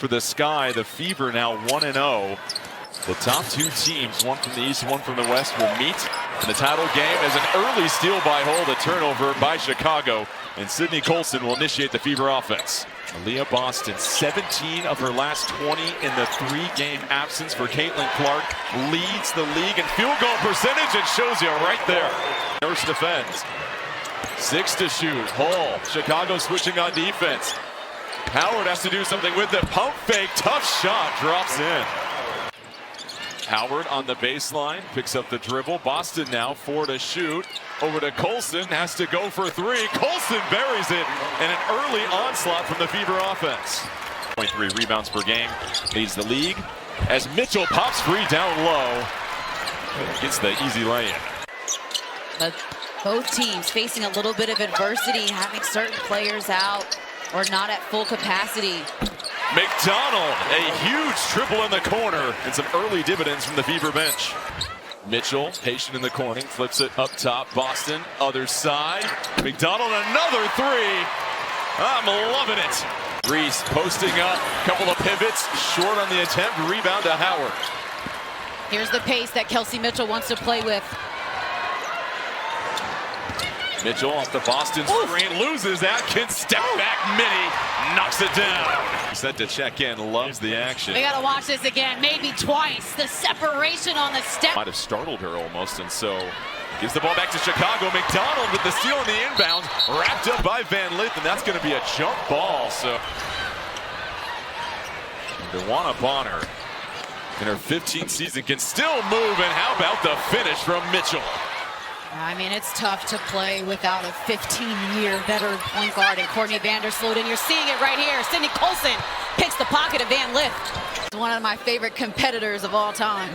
for the Sky. The Fever now 1-0. The top two teams, one from the East, one from the West, will meet in the title game as an early steal by Hull, the turnover by Chicago, and Sydney Colson will initiate the Fever offense. Aaliyah Boston, 17 of her last 20 in the three-game absence for Caitlin Clark, leads the league in field goal percentage and shows you right there. Nurse defends. 6 to shoot. Hull, Chicago switching on defense. Howard has to do something with it. Pump fake, tough shot, drops in. Howard on the baseline, picks up the dribble. Boston now 4 to shoot. Over to Colson, has to go for 3. Colson buries it, and an early onslaught from the Fever offense. 0.3 rebounds per game, leads the league as Mitchell pops free down low. Gets the easy lay-in. But both teams facing a little bit of adversity, having certain players out or not at full capacity. McDonald, a huge triple in the corner, and some early dividends from the Fever bench. Mitchell, patient in the corner, flips it up top. Boston, other side. McDonald, another 3. I'm loving it. Reese posting up, couple of pivots, short on the attempt, rebound to Howard. Here's the pace that Kelsey Mitchell wants to play with. Mitchell off the Boston screen, loses Atkins, step back mini, knocks it down. Set to check in, loves the action. We gotta watch this again, maybe twice. The separation on the step. Might have startled her almost, and so gives the ball back to Chicago. McDonald with the steal on the inbound, wrapped up by Van Lith, and that's gonna be a jump ball. So DeWanna Bonner in her 15th season can still move, and how about the finish from Mitchell? I mean, it's tough to play without a 15-year veteran point guard and Courtney Vandersloot, and you're seeing it right here. Sydney Colson picks the pocket of Van Lith. One of my favorite competitors of all time.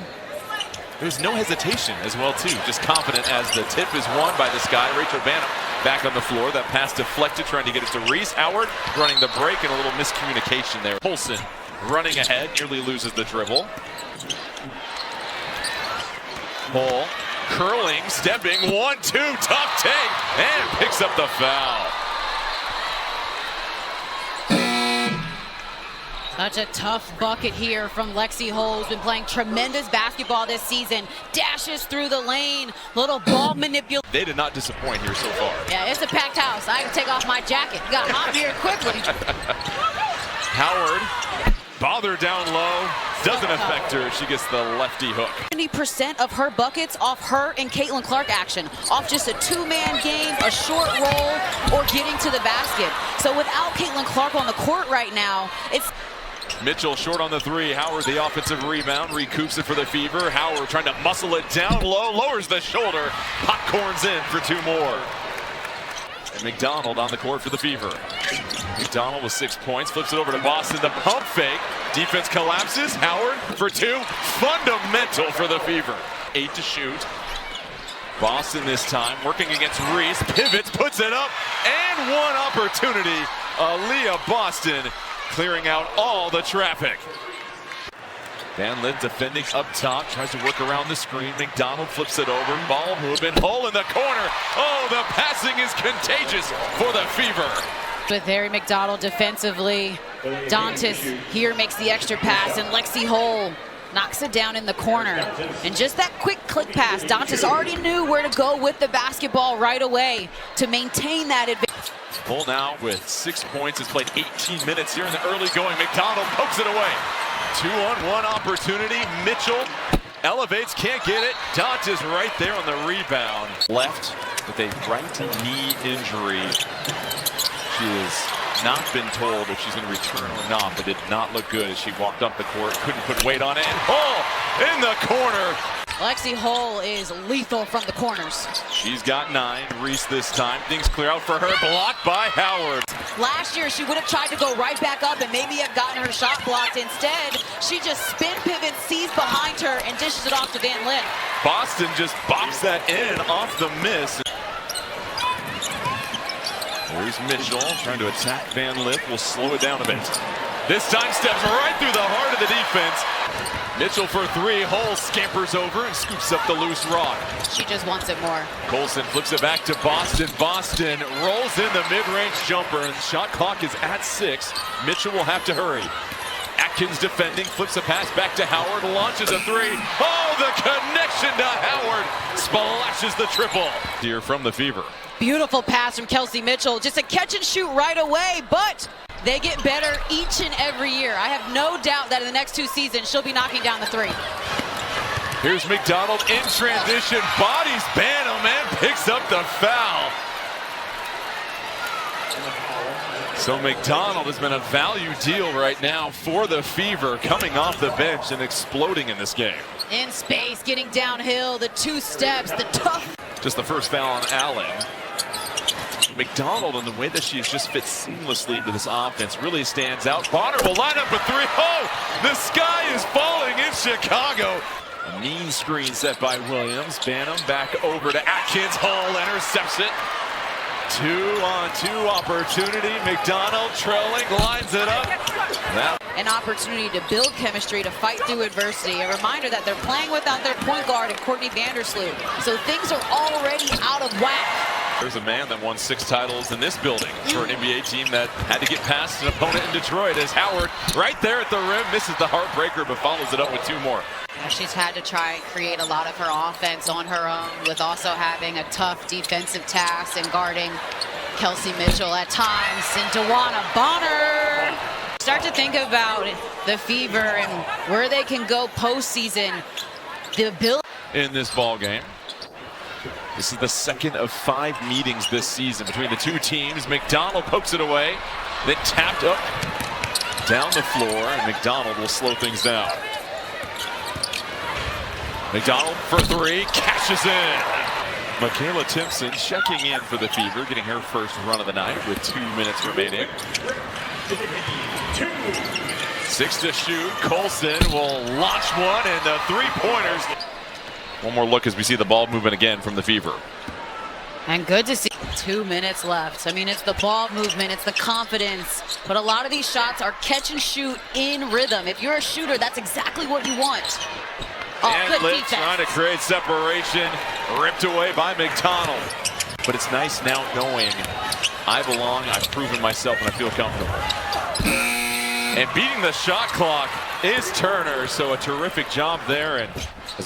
There's no hesitation as well, too. Just confident as the tip is won by the Sky. Rachel Banham back on the floor. That pass deflected, trying to get it to Reese. Howard running the break and a little miscommunication there. Colson running ahead, nearly loses the dribble. Hull curling, stepping, 1-2, tough take, and picks up the foul. Such a tough bucket here from Lexi Hull, who's been playing tremendous basketball this season. Dashes through the lane, little ball manipulation. They did not disappoint here so far. Yeah, it's a packed house. I can take off my jacket. Got hot here quickly. Howard, bothered down low, doesn't affect her. She gets the lefty hook. 70% of her buckets off her and Caitlin Clark action, off just a two-man game, a short roll, or getting to the basket. So without Caitlin Clark on the court right now, it's... Mitchell short on the 3. Howard the offensive rebound, recoups it for the Fever. Howard trying to muscle it down low, lowers the shoulder, popcorns in for 2 more. And McDonald on the court for the Fever. McDonald with 6 points, flips it over to Boston. The pump fake, defense collapses. Howard for 2, fundamental for the Fever. 8 to shoot. Boston this time working against Reese, pivots, puts it up, and one opportunity. Aaliyah Boston clearing out all the traffic. Van Lith defending up top, tries to work around the screen. McDonald flips it over, ball movement, Hull in the corner. Oh, the passing is contagious for the Fever. With Aari McDonald defensively, Dantas here makes the extra pass, and Lexi Hull knocks it down in the corner. And just that quick click pass, Dantas already knew where to go with the basketball right away to maintain that advantage. Hull now with 6 points, has played 18 minutes here in the early going. McDonald pokes it away. 2-on-1 opportunity. Mitchell elevates, can't get it. Dantas right there on the rebound. Left with a right knee injury. She has not been told if she's going to return or not, but did not look good as she walked up the court. Couldn't put weight on it. And Hull in the corner. Lexi Hull is lethal from the corners. She's got 9. Reese this time. Things clear out for her. Blocked by Howard. Last year, she would have tried to go right back up and maybe have gotten her shot blocked. Instead, she just spin pivots, sees behind her, and dishes it off to Van Lith. Boston just boxed that in off the miss. There's Mitchell trying to attack Van Lith. Will slow it down a bit. This time steps right through the heart of the defense. Mitchell for 3. Hull scampers over and scoops up the loose rock. She just wants it more. Colson flips it back to Boston. Boston rolls in the mid-range jumper, and shot clock is at 6. Mitchell will have to hurry. Atkins defending, flips a pass back to Howard, launches a three. Oh, the connection to Howard splashes the triple. Here from the Fever. Beautiful pass from Kelsey Mitchell. Just a catch and shoot right away, but they get better each and every year. I have no doubt that in the next 2 seasons, she'll be knocking down the three. Here's McDonald in transition, bodies Banham and picks up the foul. So McDonald has been a value deal right now for the Fever, coming off the bench and exploding in this game. In space, getting downhill, the 2 steps, the tough. Just the first foul on Allen. McDonald, and the way that she's just fit seamlessly into this offense, really stands out. Bonner will line up a three. Oh, the sky is falling in Chicago. A mean screen set by Williams. Banham back over to Atkins. Hull intercepts it. 2-on-2 opportunity. McDonald trailing, lines it up. An opportunity to build chemistry, to fight through adversity. A reminder that they're playing without their point guard and Courtney Vandersloot. So things are already out of whack. There's a man that won 6 titles in this building for an NBA team that had to get past an opponent in Detroit, as Howard right there at the rim misses the heartbreaker but follows it up with 2 more. She's had to try and create a lot of her offense on her own, with also having a tough defensive task and guarding Kelsey Mitchell at times. And DeWanna Bonner. Start to think about the Fever and where they can go postseason. The ability in this ball game. This is the second of 5 meetings this season between the 2 teams. McDonald pokes it away, then tapped up down the floor, and McDonald will slow things down. McDonald for 3, cashes in. Michaela Timpson checking in for the Fever, getting her first run of the night with 2 minutes remaining. 6 to shoot. Colson will launch one, and the 3-pointers. One more look as we see the ball movement again from the Fever. And good to see. 2 minutes left. I mean, it's the ball movement, it's the confidence, but a lot of these shots are catch and shoot in rhythm. If you're a shooter, that's exactly what you want. Oh, and Litt trying to create separation, ripped away by McDonald. But it's nice now knowing I belong, I've proven myself, and I feel comfortable. And beating the shot clock is Turner, so a terrific job there. And